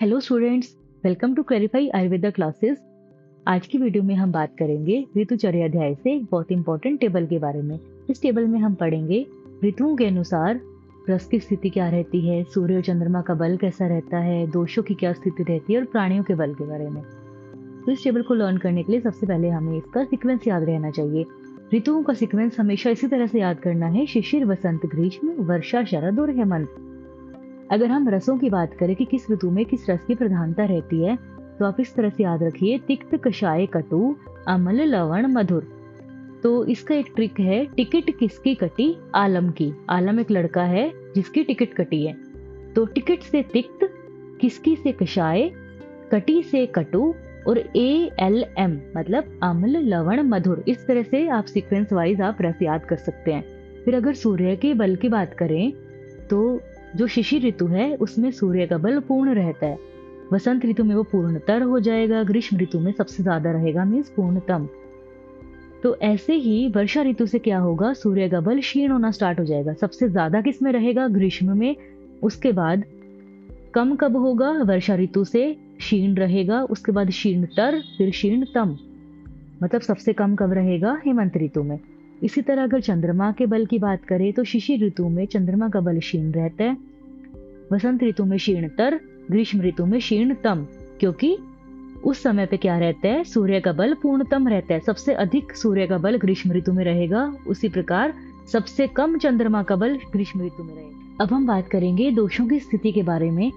Hello students, welcome to clarify Ayurveda classes. आज की video में हम बात करेंगे ऋतुचर्या अध्याय से एक बहुत इंपॉर्टेंट टेबल के बारे में। इस टेबल में हम पढ़ेंगे ऋतुओं के अनुसार रस की स्थिति क्या रहती है, सूर्य और चंद्रमा का बल कैसा रहता है, दोषों की क्या स्थिति रहती है और प्राणियों के बल के बारे में। तो इस टेबल को लर्न करने के लिए सबसे पहले हमें इसका सीक्वेंस याद रहना चाहिए। ऋतुओं का सीक्वेंस हमेशा इसी तरह से याद करना है: शिशिर, वसंत, ग्रीष्म, वर्षा, शरद और हेमंत। अगर हम रसों की बात करें कि किस ऋतु में किस रस की प्रधानता रहती है, तो आप इस तरह से याद रखिए: तिक्त, कषाय, कटु, अम्ल, लवण, मधुर। तो इसका एक ट्रिक है: टिकट किसकी कटी, आलम की। आलम एक लड़का है जिसकी टिकट कटी है। तो टिकट से तिक्त, किसकी से कषाय, कटी से कटु और ALM मतलब अम्ल, लवण, मधुर। इस तरह से आप सीक्वेंस वाइज आप रस याद कर सकते हैं। फिर अगर सूर्य के बल की बात करें तो जो शिशिर ऋतु है उसमें सूर्य का बल पूर्ण रहता है। वसंत ऋतु में वो पूर्णतर हो जाएगा। ग्रीष्म ऋतु में सबसे ज्यादा रहेगा, मीन्स पूर्णतम। तो ऐसे ही वर्षा ऋतु से क्या होगा, सूर्य का बल क्षीण होना स्टार्ट हो जाएगा। सबसे ज्यादा किस में रहेगा, ग्रीष्म में। उसके बाद कम कब होगा, वर्षा ऋतु से क्षीण रहेगा। उसके बाद क्षीणतर, फिर क्षीणतम। मतलब सबसे कम कब रहेगा, हेमंत ऋतु में। इसी तरह अगर चंद्रमा के बल की बात करें तो शिशिर ऋतु में चंद्रमा का बल क्षीण रहता है, वसंत ऋतु में क्षीणतर, ग्रीष्म ऋतु में क्षीणतम, क्योंकि उस समय पे क्या रहता है, सूर्य का बल पूर्णतम रहता है। सबसे अधिक सूर्य का बल ग्रीष्म ऋतु में रहेगा, उसी प्रकार सबसे कम चंद्रमा का बल ग्रीष्म ऋतु में रहेगा। अब हम बात करेंगे दोषों की स्थिति के बारे में।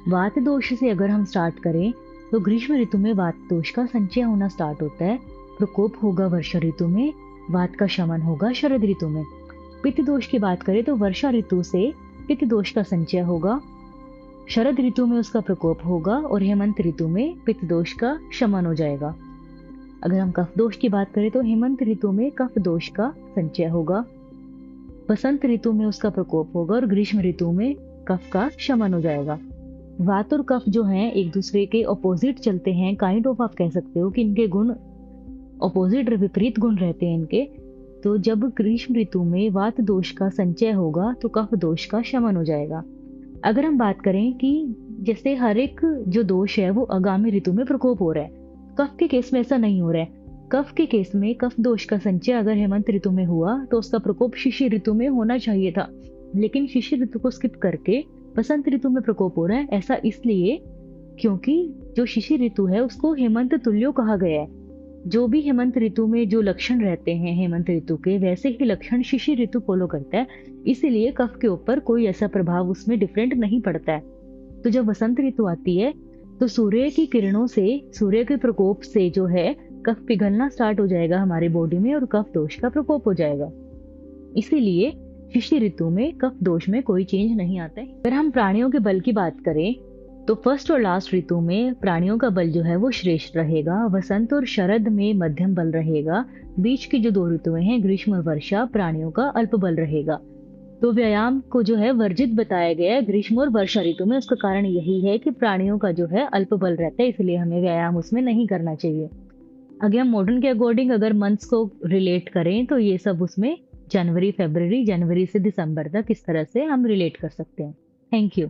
वात दोष से अगर हम स्टार्ट करें तो ग्रीष्म ऋतु में वात दोष का संचय होना स्टार्ट होता है। प्रकोप होगा वर्षा ऋतु में, वात का शमन होगा शरद ऋतु में। पित्त दोष की बात करें तो वर्षा ऋतु से पित्त दोष का संचय होगा, शरद ऋतु में उसका प्रकोप होगा और हेमंत ऋतु में पित्त दोष का शमन हो जाएगा। अगर हम कफ दोष की बात करें तो हेमंत ऋतु में कफ दोष का संचय होगा, वसंत ऋतु में उसका प्रकोप होगा और ग्रीष्म ऋतु में कफ का शमन हो जाएगा। वात और कफ जो हैं एक दूसरे के ऑपोजिट चलते हैं, काइंड ऑफ आप कह सकते हो कि इनके गुण ऑपोजिट, विपरीत गुण रहते हैं इनके। तो जब ग्रीष्म ऋतु में वात दोष का संचय होगा तो कफ दोष का शमन हो जाएगा। अगर हम बात करें कि जैसे हर एक जो दोष है वो आगामी ऋतु में प्रकोप हो रहा है, कफ के केस में ऐसा नहीं हो रहा है। कफ के केस में कफ दोष का संचय अगर हेमंत ऋतु में हुआ तो उसका प्रकोप शिशिर ऋतु में होना चाहिए था, लेकिन शिशिर ऋतु को स्किप करके बसंत ऋतु में प्रकोप हो रहा है। ऐसा इसलिए क्योंकि जो शिशिर ऋतु है उसको हेमंत तुल्यो कहा गया है। जो भी हेमंत ऋतु में जो लक्षण रहते हैं हेमंत ऋतु के, वैसे ही लक्षण शिशिर ऋतु फॉलो करता है। इसीलिए कफ के ऊपर कोई ऐसा प्रभाव उसमें डिफरेंट नहीं पड़ता है। तो जब वसंत ऋतु आती है तो सूर्य की किरणों से, सूर्य के प्रकोप से जो है कफ पिघलना स्टार्ट हो जाएगा हमारे बॉडी में और कफ दोष का प्रकोप हो जाएगा। इसीलिए शिशिर ऋतु में कफ दोष में कोई चेंज नहीं आता है। अगर हम प्राणियों के बल की बात करें तो फर्स्ट और लास्ट ऋतु में प्राणियों का बल जो है वो श्रेष्ठ रहेगा। वसंत और शरद में मध्यम बल रहेगा। बीच की जो दो ऋतुएं हैं ग्रीष्म और वर्षा, प्राणियों का अल्प बल रहेगा। तो व्यायाम को जो है वर्जित बताया गया है ग्रीष्म और वर्षा ऋतु में। उसका कारण यही है कि प्राणियों का जो है अल्प बल रहता है, इसलिए हमें व्यायाम उसमें नहीं करना चाहिए। अगर हम मॉडर्न के अकॉर्डिंग अगर मंथ्स को रिलेट करें तो ये सब उसमें जनवरी, फरवरी, जनवरी से दिसंबर तक इस तरह से हम रिलेट कर सकते हैं। Thank you.